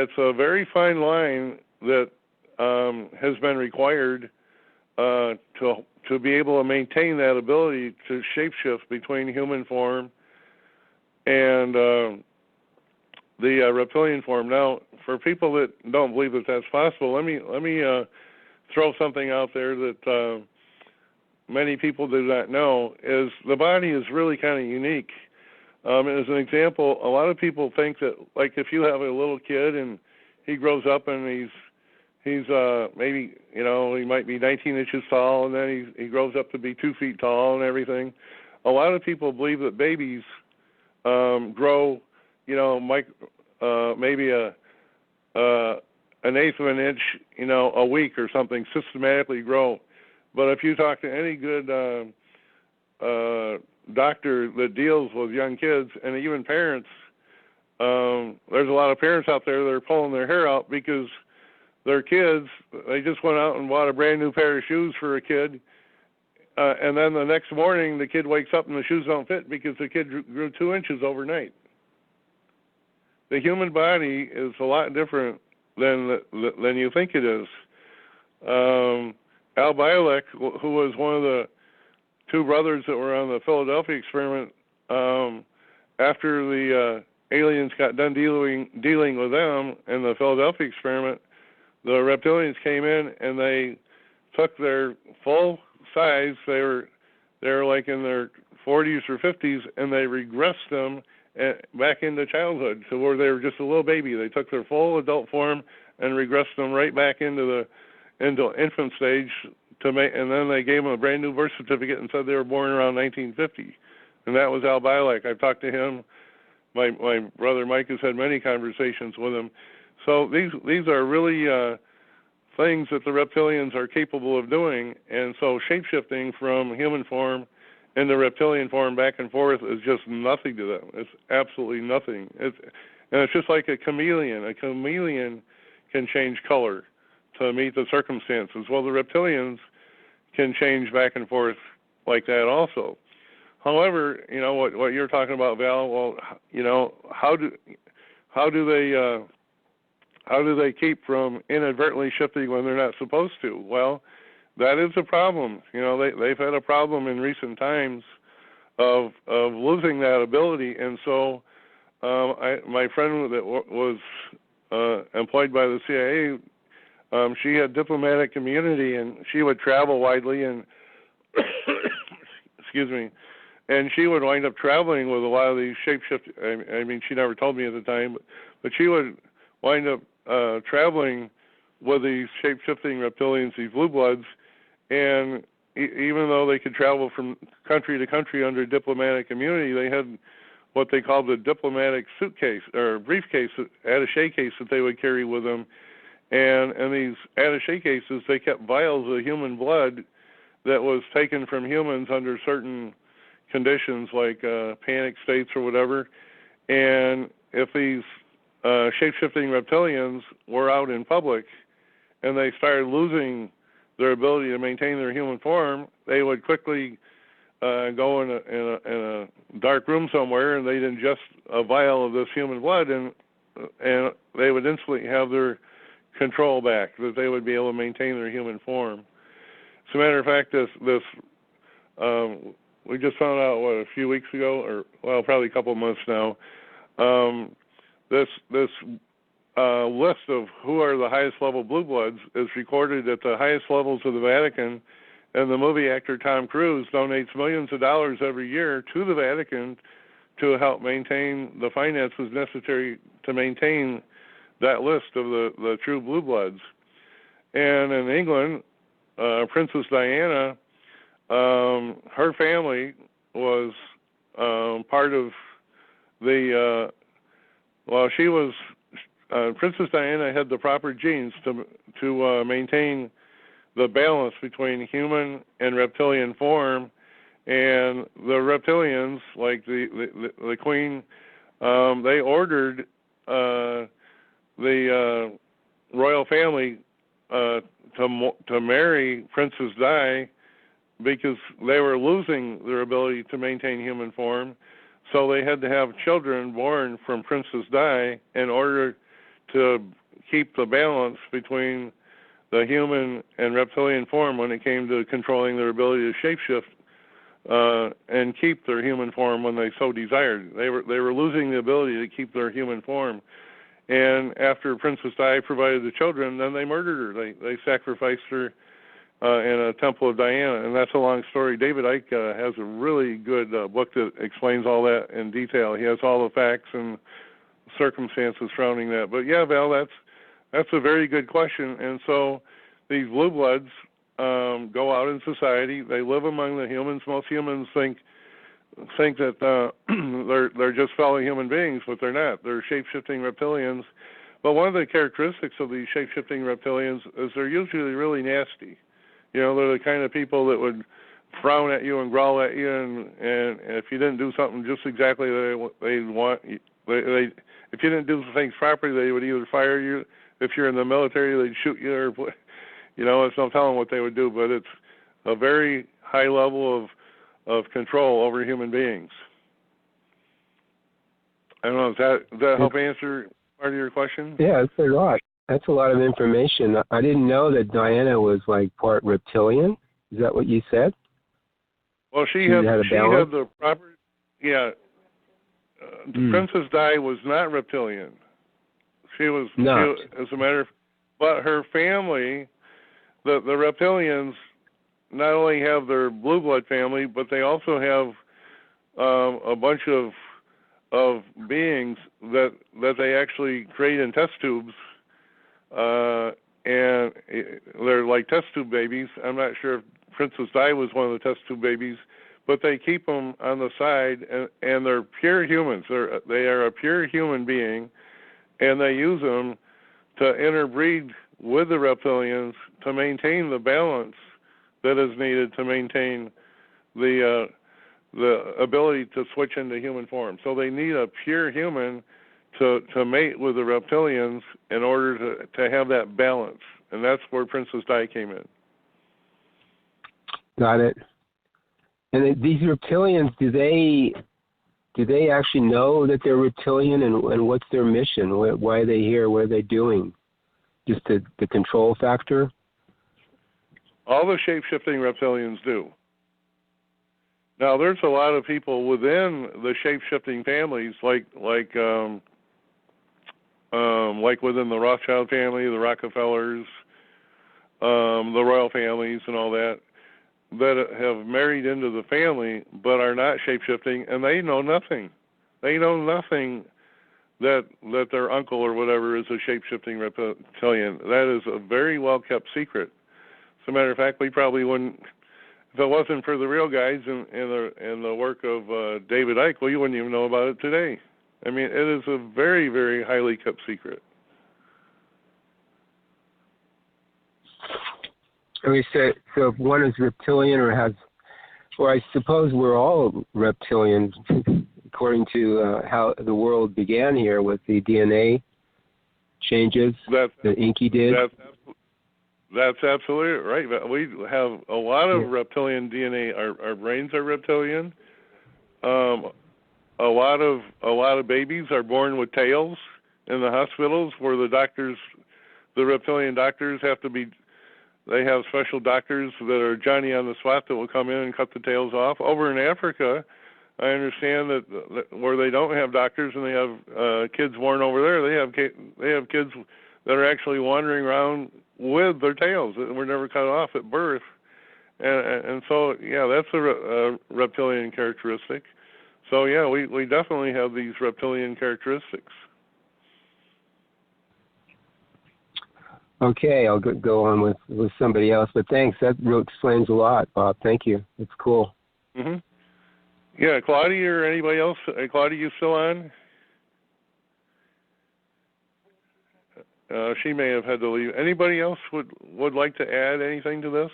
it's a very fine line that has been required to be able to maintain that ability to shapeshift between human form and the reptilian form. Now, for people that don't believe that that's possible, let me throw something out there that many people do not know, is the body is really kind of unique. As an example, a lot of people think that, like, if you have a little kid and he grows up and he's maybe, you know, he might be 19 inches tall, and then he grows up to be 2 feet tall and everything. A lot of people believe that babies grow, you know, maybe an eighth of an inch, you know, a week or something, systematically grow. But if you talk to any good doctor that deals with young kids, and even parents, there's a lot of parents out there that are pulling their hair out because their kids, they just went out and bought a brand new pair of shoes for a kid, and then the next morning the kid wakes up and the shoes don't fit because the kid grew 2 inches overnight. The human body is a lot different than you think it is. Al Biolek, who was one of the two brothers that were on the Philadelphia experiment, after the aliens got done dealing with them in the Philadelphia experiment, the reptilians came in and they took their full size, they were like in their 40s or 50s, and they regressed them back into childhood, to where they were just a little baby. They took their full adult form and regressed them right back into infant stage, and then they gave them a brand new birth certificate and said they were born around 1950. And that was Al Biolek. I've talked to him. My brother Mike has had many conversations with him. So these are really things that the reptilians are capable of doing. And so shapeshifting from human form into reptilian form back and forth is just nothing to them. It's absolutely nothing. And it's just like a chameleon. A chameleon can change color to meet the circumstances. Well, the reptilians can change back and forth like that also. However, you know what you're talking about, Val. Well, you know, how do they keep from inadvertently shifting when they're not supposed to? Well, that is a problem. You know, they've had a problem in recent times of losing that ability, and so my friend that was employed by the CIA. She had diplomatic immunity, and she would travel widely, and excuse me, and she would wind up traveling with a lot of these shapeshift. I mean, she never told me at the time, but she would wind up traveling with these shape-shifting reptilians, these bluebloods, and even though they could travel from country to country under diplomatic immunity, they had what they called the diplomatic suitcase or briefcase, attaché case that they would carry with them. And in these attaché cases, they kept vials of human blood that was taken from humans under certain conditions, like panic states or whatever. And if these shape-shifting reptilians were out in public and they started losing their ability to maintain their human form, they would quickly go in a dark room somewhere, and they'd ingest a vial of this human blood, and they would instantly have their control back, that they would be able to maintain their human form. As a matter of fact, this we just found out, a few weeks ago, or, well, probably a couple of months now, this list of who are the highest level blue bloods is recorded at the highest levels of the Vatican, and the movie actor Tom Cruise donates millions of dollars every year to the Vatican to help maintain the finances necessary to maintain that list of the true blue bloods. And in England, Princess Diana, her family was part of the, Princess Diana had the proper genes to maintain the balance between human and reptilian form, and the reptilians, like the Queen, they ordered the royal family to marry Princess Di because they were losing their ability to maintain human form. So they had to have children born from Princess Di in order to keep the balance between the human and reptilian form when it came to controlling their ability to shapeshift and keep their human form when they so desired. They were losing the ability to keep their human form. And after Princess Di provided the children, then they murdered her. They sacrificed her in a temple of Diana, and that's a long story. David Icke has a really good book that explains all that in detail. He has all the facts and circumstances surrounding that. But yeah, Val, that's a very good question. And so these blue bloods go out in society. They live among the humans. Most humans think that they're just fellow human beings, but they're not. They're shape-shifting reptilians. But one of the characteristics of these shape-shifting reptilians is they're usually really nasty. You know, they're the kind of people that would frown at you and growl at you, and if you didn't do something just exactly that they want, if you didn't do things properly, they would either fire you. If you're in the military, they'd shoot you, or there's no telling what they would do. But it's a very high level of control over human beings. I don't know, does that help answer part of your question? Yeah, that's a lot. That's a lot of information. I didn't know that Diana was like part reptilian. Is that what you said? Well, she had the proper. Yeah, Princess Di was not reptilian. She was not. As a matter of, but her family, the reptilians, not only have their blue blood family, but they also have a bunch of beings that they actually create in test tubes. And they're like test tube babies. I'm not sure if Princess Di was one of the test tube babies, but they keep them on the side, and they're pure humans. They are a pure human being, and they use them to interbreed with the reptilians to maintain the balance that is needed to maintain the ability to switch into human form. So they need a pure human to mate with the reptilians in order to have that balance. And that's where Princess Di came in. Got it. And these reptilians, do they actually know that they're reptilian, and what's their mission? Why are they here? What are they doing? Just the control factor? All the shape-shifting reptilians do. Now, there's a lot of people within the shape-shifting families, like within the Rothschild family, the Rockefellers, the royal families, and all that have married into the family but are not shape-shifting, and they know nothing. They know nothing that their uncle or whatever is a shape-shifting reptilian. That is a very well-kept secret. As a matter of fact, we probably wouldn't, if it wasn't for the Real Guides and the work of David Icke, well, you wouldn't even know about it today. I mean, it is a very, very highly kept secret. Okay, so if one is reptilian or I suppose we're all reptilians, according to how the world began here with the DNA changes that Inky did. That's absolutely right. We have a lot of reptilian DNA. Our brains are reptilian. A lot of babies are born with tails in the hospitals, where the reptilian doctors they have special doctors that are Johnny on the spot that will come in and cut the tails off. Over in Africa, I understand that where they don't have doctors and they have kids born over there, they have kids that are actually wandering around with their tails that were never cut off at birth. And so, yeah, that's a reptilian characteristic. So, yeah, we definitely have these reptilian characteristics. Okay, I'll go on with somebody else, but thanks. That really explains a lot, Bob. Thank you. It's cool. Mm-hmm. Yeah, Claudia or anybody else? Claudia, you still on? She may have had to leave. Anybody else would like to add anything to this?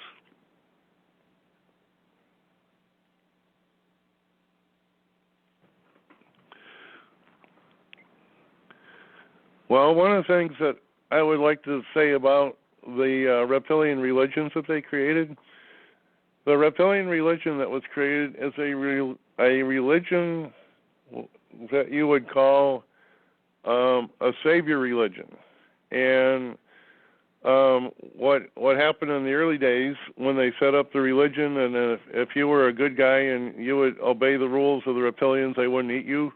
Well, one of the things that I would like to say about the reptilian religions that they created, the reptilian religion that was created is a religion that you would call a savior religion. And what happened in the early days when they set up the religion, and if you were a good guy and you would obey the rules of the reptilians, they wouldn't eat you.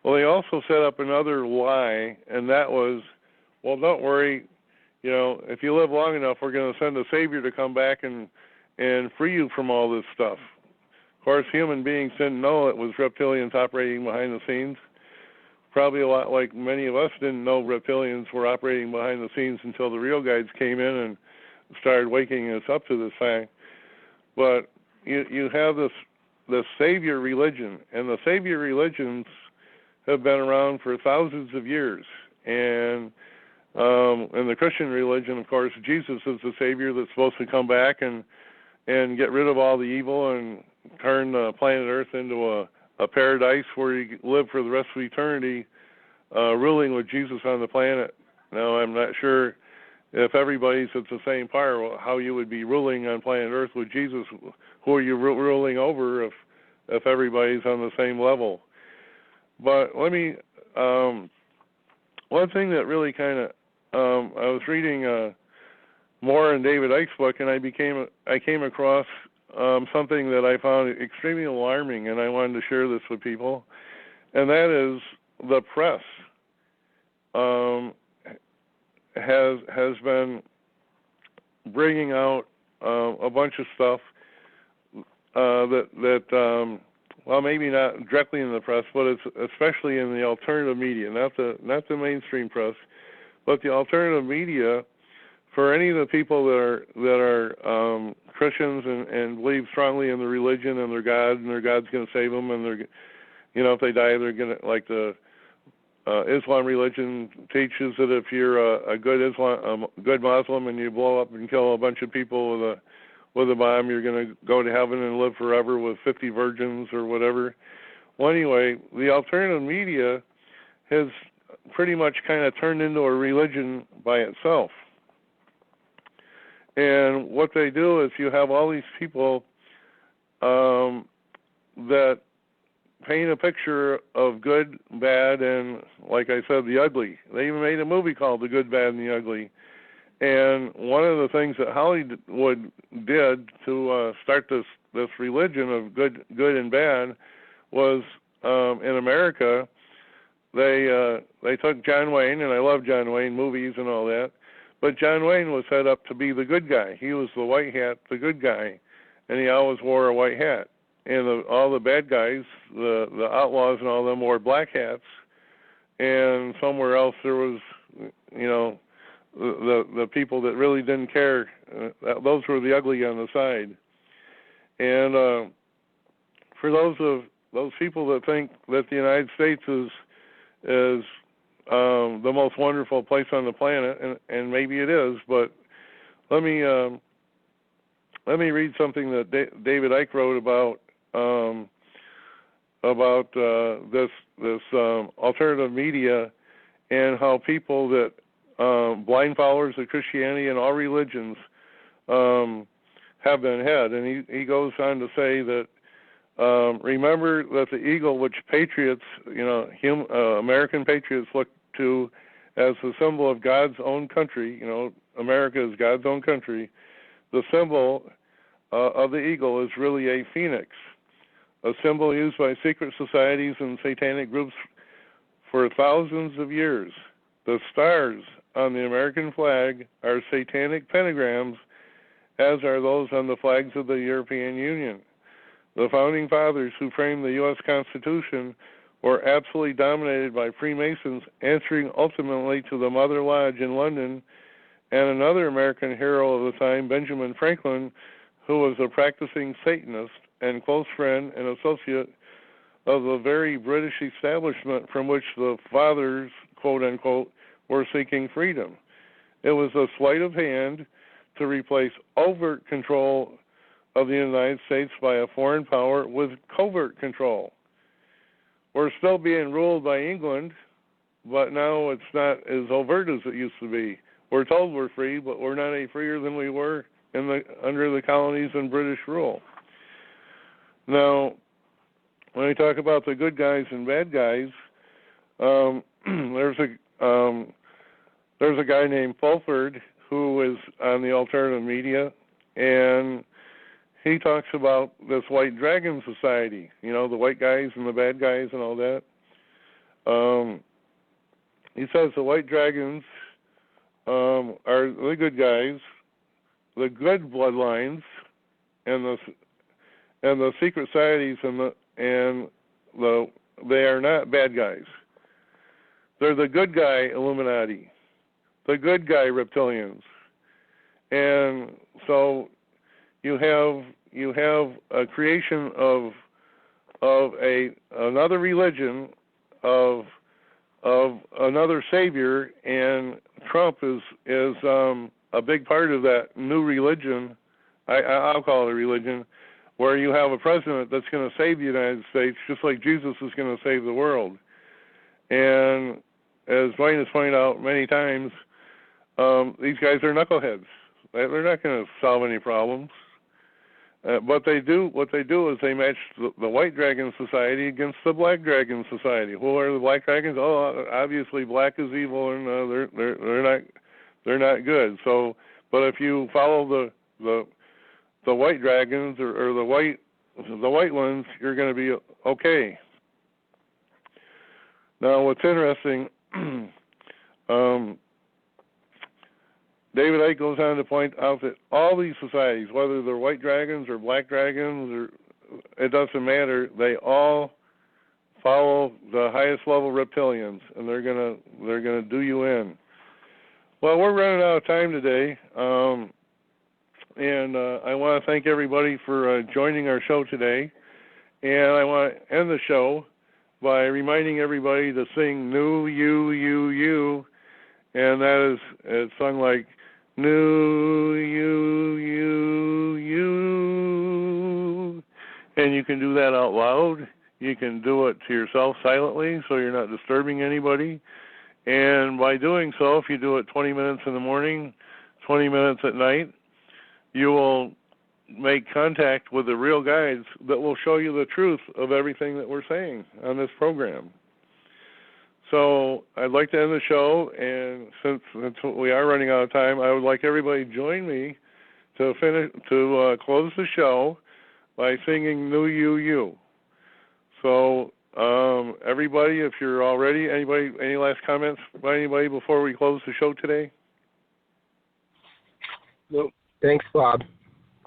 Well, they also set up another lie, and that was, well, don't worry, if you live long enough, we're going to send a savior to come back and free you from all this stuff. Of course, human beings didn't know it was reptilians operating behind the scenes. Probably a lot like many of us didn't know reptilians were operating behind the scenes until the real guides came in and started waking us up to this fact. But you have this savior religion, and the savior religions have been around for thousands of years. And in the Christian religion, of course, Jesus is the savior that's supposed to come back and get rid of all the evil and turn planet Earth into a paradise where you live for the rest of eternity, ruling with Jesus on the planet. Now, I'm not sure if everybody's at the same par, how you would be ruling on planet Earth with Jesus. Who are you ruling over if everybody's on the same level? But let me, one thing that really kind of, I was reading more in David Icke's book, and I came across something that I found extremely alarming, and I wanted to share this with people, and that is the press has been bringing out a bunch of stuff that well, maybe not directly in the press, but it's especially in the alternative media, not the mainstream press, but the alternative media. For any of the people that are Christians and believe strongly in the religion and their God, and their God's going to save them, and they're, if they die, they're going to, like the Islam religion teaches that if you're a good Muslim and you blow up and kill a bunch of people with a bomb, you're going to go to heaven and live forever with 50 virgins or whatever. Well, anyway, the alternative media has pretty much kind of turned into a religion by itself. And what they do is you have all these people that paint a picture of good, bad, and, like I said, the ugly. They even made a movie called The Good, Bad, and the Ugly. And one of the things that Hollywood did to start this religion of good and bad was in America, they took John Wayne, and I love John Wayne movies and all that, but John Wayne was set up to be the good guy. He was the white hat, the good guy, and he always wore a white hat. And all the bad guys, the outlaws and all them, wore black hats. And somewhere else there was, the people that really didn't care. Those were the ugly on the side. And for those people that think that the United States is the most wonderful place on the planet, and maybe it is, but let me read something that David Icke wrote about this alternative media and how people that blind followers of Christianity and all religions have been had. And he goes on to say that remember that the eagle, which patriots, American patriots look to as the symbol of God's own country, America is God's own country, the symbol of the eagle is really a phoenix, a symbol used by secret societies and satanic groups for thousands of years. The stars on the American flag are satanic pentagrams, as are those on the flags of the European Union. The founding fathers who framed the U.S. Constitution were absolutely dominated by Freemasons, answering ultimately to the Mother Lodge in London, and another American hero of the time, Benjamin Franklin, who was a practicing Satanist and close friend and associate of the very British establishment from which the fathers, quote-unquote, were seeking freedom. It was a sleight of hand to replace overt control of the United States by a foreign power with covert control. We're still being ruled by England, but now it's not as overt as it used to be. We're told we're free, but we're not any freer than we were under the colonies and British rule. Now, when I talk about the good guys and bad guys, There's a guy named Fulford who is on the alternative media, and he talks about this white dragon society, you know, the white guys and the bad guys and all that. He says the white dragons are the good guys, the good bloodlines, and the secret societies they are not bad guys. They're the good guy Illuminati, the good guy reptilians, and so you have a creation of another religion of another savior, and Trump is a big part of that new religion. I'll call it a religion, where you have a president that's going to save the United States, just like Jesus is going to save the world. And as Duane has pointed out many times, these guys are knuckleheads. They're not going to solve any problems. What they do is they match the White Dragon Society against the Black Dragon Society. Who are the Black Dragons? Oh, obviously black is evil, and they're not good. So, but if you follow the White Dragons or the white ones, you're going to be okay. Now, what's interesting, David Icke goes on to point out that all these societies, whether they're white dragons or black dragons, it doesn't matter. They all follow the highest level reptilians, and they're gonna do you in. Well, we're running out of time today, and I want to thank everybody for joining our show today. And I want to end the show by reminding everybody to sing "New You, You, You," and that is it's sung like "New You, You, You," and you can do that out loud. You can do it to yourself silently, so you're not disturbing anybody. And by doing so, if you do it 20 minutes in the morning, 20 minutes at night, you will make contact with the real guides that will show you the truth of everything that we're saying on this program. So I'd like to end the show, and since we are running out of time, I would like everybody to join me to close the show by singing "New You, You." So everybody, if you're all ready, any last comments by anybody before we close the show today? Nope. Thanks, Bob.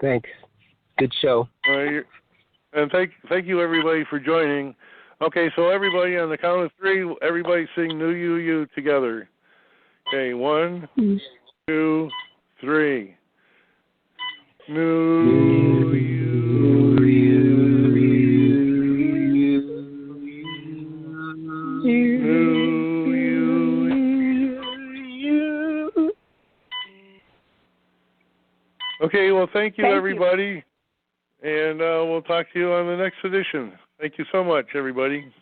Thanks. Good show. And thank you, everybody, for joining. Okay, so everybody, on the count of three, everybody sing "New You, You" together. Okay, 1, 2, 3. New You, You, New You. Okay, well, thank you, everybody. And we'll talk to you on the next edition. Thank you so much, everybody.